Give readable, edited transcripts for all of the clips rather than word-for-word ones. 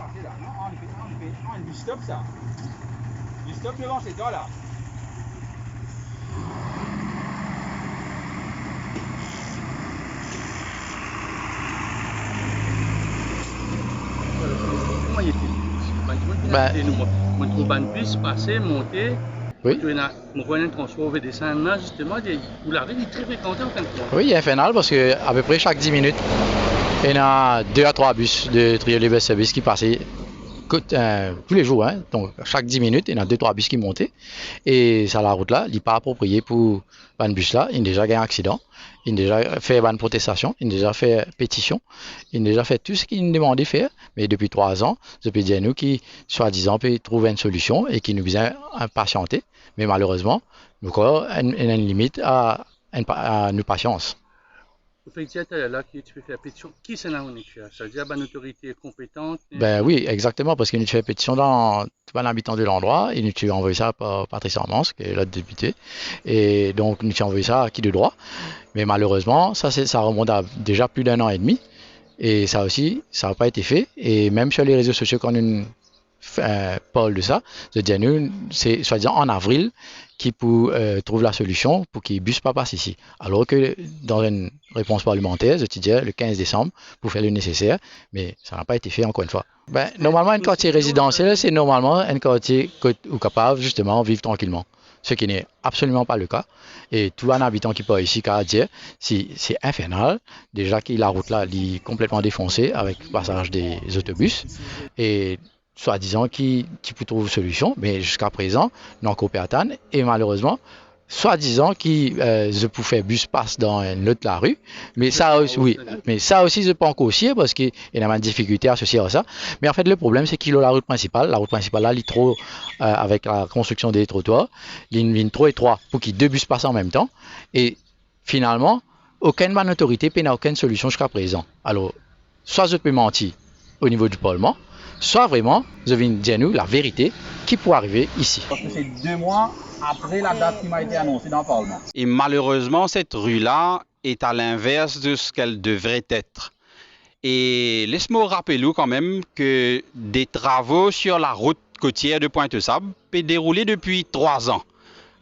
passer là. Non, on du stop ça. Du stop devant ces gars là. Comment il était? Mon trouban puisse passer, monter. Oui. Mon voisin transport veut descendre là, justement, vous l'avez dit très fréquenté en fin de compte. Oui, il est infernal parce que à peu près chaque 10 minutes, il y a 2 à 3 bus de Triolet Service qui passaient tous les jours. Hein. Donc chaque 10 minutes, il y a 2-3 bus qui montaient. Et sur la route là, il n'est pas approprié pour un bus là. Il a déjà eu un accident. Il a déjà fait une protestation. Il a déjà fait pétition. Il a déjà fait tout ce qu'il nous demandait de faire. Mais depuis 3 ans, je peux dire nous qui, soi-disant, peut trouver une solution et qui nous vient impatienter. Mais malheureusement, nous avons une limite à nos patience. Vous faites dire là que tu peux faire pétition. Qui c'est là où tu as? Ça veut dire une autorité compétente? Ben oui, exactement, parce qu'il nous fait pétition dans pas l'habitant de l'endroit, il nous a envoyé ça par Patrice Armand, qui est l'autre député, et donc nous a envoyé ça à qui de droit. Mais malheureusement, ça remonte à déjà plus d'1 an et demi, et ça aussi, ça n'a pas été fait. Et même sur les réseaux sociaux, quand on parle de ça, je dis à nous, c'est soi-disant en avril qui trouve la solution pour qu'il ne bus pas passe ici. Alors que dans une réponse parlementaire, je te dis le 15 décembre pour faire le nécessaire, mais ça n'a pas été fait encore une fois. Ben, normalement, un quartier résidentiel, c'est normalement un quartier où capable justement de vivre tranquillement. Ce qui n'est absolument pas le cas. Et tout un habitant qui part ici, qu'à dire, c'est infernal. Déjà que la route là est complètement défoncée avec le passage des autobus. Et soi-disant qui peut trouver une solution, mais jusqu'à présent, non coopératant, et malheureusement, soi-disant qui je peux faire bus passe dans l'autre la rue, mais ça aussi, oui, mais ça aussi je peux encore aussi parce qu'il y a une difficulté associée à ça. Mais en fait le problème c'est qu'il a la route principale là, elle est trop avec la construction des trottoirs, une ligne trop étroite pour qu'il y ait 2 bus passent en même temps, et finalement aucune bonne autorité n'a aucune solution jusqu'à présent. Alors soit je peux mentir au niveau du Parlement, soit vraiment, je viens dire nous la vérité qui peut arriver ici. Parce que c'est 2 mois après la date qui m'a été annoncée dans le Parlement. Et malheureusement, cette rue-là est à l'inverse de ce qu'elle devrait être. Et laisse-moi rappeler quand même que des travaux sur la route côtière de Pointe-Sable peuvent dérouler depuis 3 ans.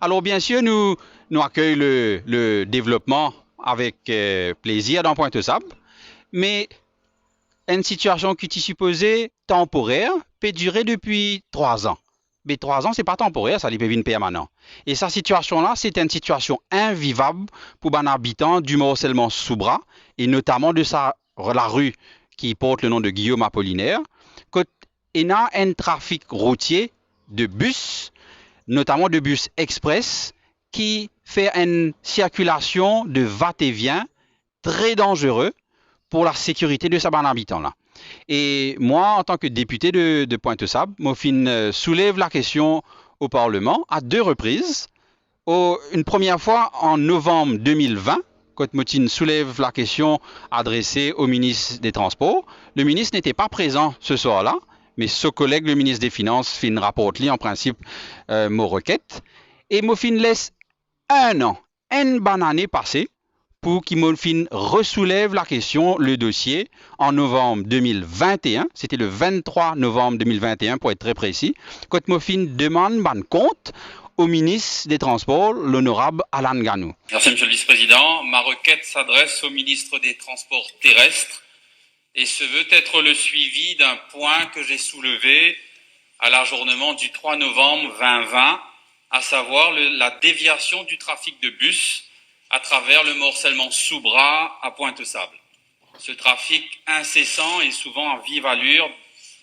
Alors bien sûr, nous accueillons le développement avec plaisir dans Pointe-Sable, mais une situation qui est supposée temporaire peut durer depuis 3 ans. Mais 3 ans, ce n'est pas temporaire, ça peut devenir permanent. Et cette situation-là, c'est une situation invivable pour les habitants du morcellement Soubra, et notamment de la rue qui porte le nom de Guillaume Apollinaire. Il y a un trafic routier de bus, notamment de bus express, qui fait une circulation de va-et-vient très dangereux pour la sécurité de ces habitants-là. Et moi, en tant que député de Pointe-Sable, je soulève la question au Parlement à 2 reprises. Une première fois en novembre 2020, quand Motine soulève la question adressée au ministre des Transports. Le ministre n'était pas présent ce soir-là, mais ce collègue, le ministre des Finances, fin rapporte en principe mon requête. Et Mofin laisse 1 an, une bonne année passée, pour qu'il ressoulève la question, le dossier, en novembre 2021. C'était le 23 novembre 2021, pour être très précis. Quand Mofin demande un compte au ministre des Transports, l'honorable Alan Ganou. Merci, Monsieur le Vice-président. Ma requête s'adresse au ministre des Transports terrestres et se veut être le suivi d'un point que j'ai soulevé à l'ajournement du 3 novembre 2020, à savoir la déviation du trafic de bus à travers le morcellement Soubra à Pointe-Sable. Ce trafic incessant et souvent à vive allure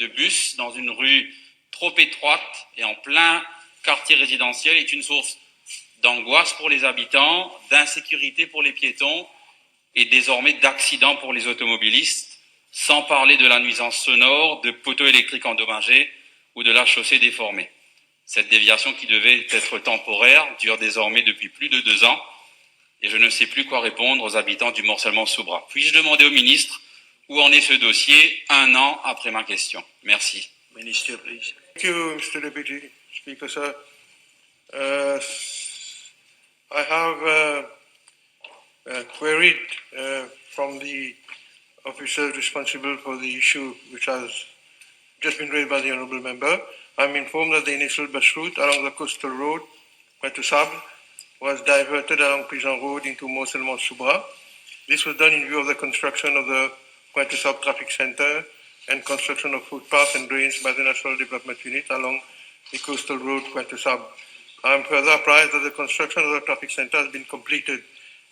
de bus dans une rue trop étroite et en plein quartier résidentiel est une source d'angoisse pour les habitants, d'insécurité pour les piétons et désormais d'accidents pour les automobilistes, sans parler de la nuisance sonore, de poteaux électriques endommagés ou de la chaussée déformée. Cette déviation qui devait être temporaire dure désormais depuis plus de 2 ans et je ne sais plus quoi répondre aux habitants du morcellement Soubra. Puis-je demander au ministre où en est ce dossier 1 an après ma question? Merci. Minister, please. Thank you, Mr. Deputy Speaker, sir. I have queried from the officer responsible for the issue which has just been raised by the Honourable Member. I'm informed that the initial bus route along the coastal road, Pointe Sable, was diverted along Prison Road into Mont-Selmont-Soubra. This was done in view of the construction of the Pointe Sable Traffic Center and construction of footpaths and drains by the National Development Unit along the coastal road Pointe Sable. I am further apprised that the construction of the traffic center has been completed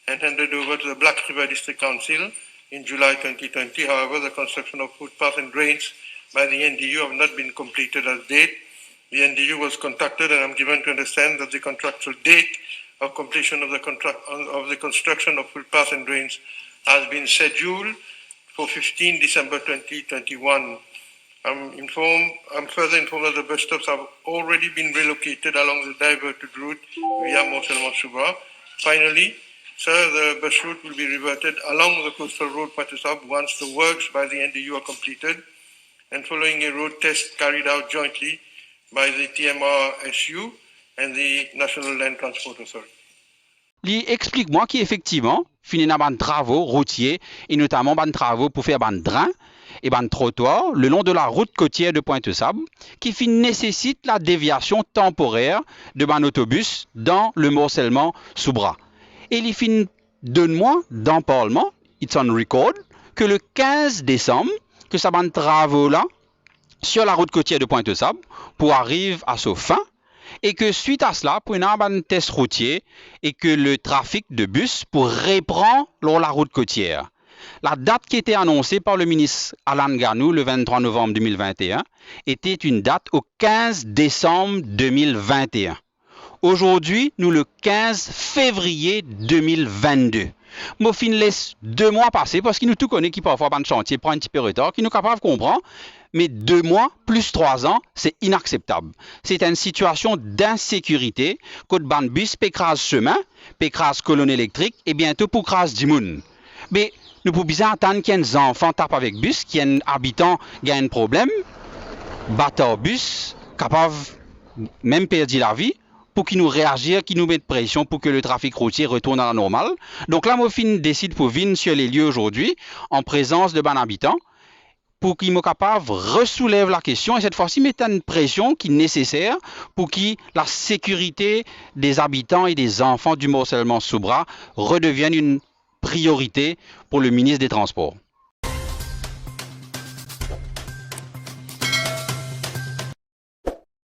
and handed over to the Black River District Council in July 2020. However, the construction of footpaths and drains by the NDU have not been completed as date. The NDU was contacted and I'm given to understand that the contractual date of completion of the construction of footpaths and drains has been scheduled for 15 December 2021. I'm further informed that the bus stops have already been relocated along the diverted route via Mont-Selmont-Soubra. Finally, sir, the bus route will be reverted along the coastal road Pointe Sable once the works by the NDU are completed and following a road test carried out jointly by the TMRSU and the National Land Transport Authority. Explique-moi qu'effectivement, fini na ban travaux routiers et notamment ban travaux pour faire ban drain et ban trottoir le long de la route côtière de Pointe-Sable qui nécessite la déviation temporaire de ban autobus dans le morcellement-Soubra. Et il fin donne-moi dans le Parlement, it's on record, que le 15 décembre, que ça ban travaux là sur la route côtière de Pointe-Sable pour arriver à sa fin et que suite à cela, pour un test routier et que le trafic de bus pour reprendre la route côtière. La date qui était annoncée par le ministre Alan Ganou le 23 novembre 2021 était une date au 15 décembre 2021. Aujourd'hui, nous le 15 février 2022. Moi, fin laisse 2 mois passer parce qu'il nous tout connaît qui parfois ban chantier prend un petit peu de retard, qui nous capable de comprendre. Mais 2 mois plus 3 ans, c'est inacceptable. C'est une situation d'insécurité. Côte ban bus, pécrase chemin, pécrase colonne électrique et bientôt pour crase du monde. Mais nous pouvons bien attendre qu'il y ait des enfants tapent avec bus, qu'il y ait un habitant qui a un problème, batteur bus, capable même perdre la vie, pour qu'ils nous réagissent, qu'ils nous mettent pression pour que le trafic routier retourne à la normale. Donc là, Mofin décide pour venir sur les lieux aujourd'hui, en présence de ban habitants, pour qu'ils soient capables de ressoulever la question et cette fois-ci mettre une pression qui est nécessaire pour que la sécurité des habitants et des enfants du morcellement-Soubra redevienne une priorité pour le ministre des Transports.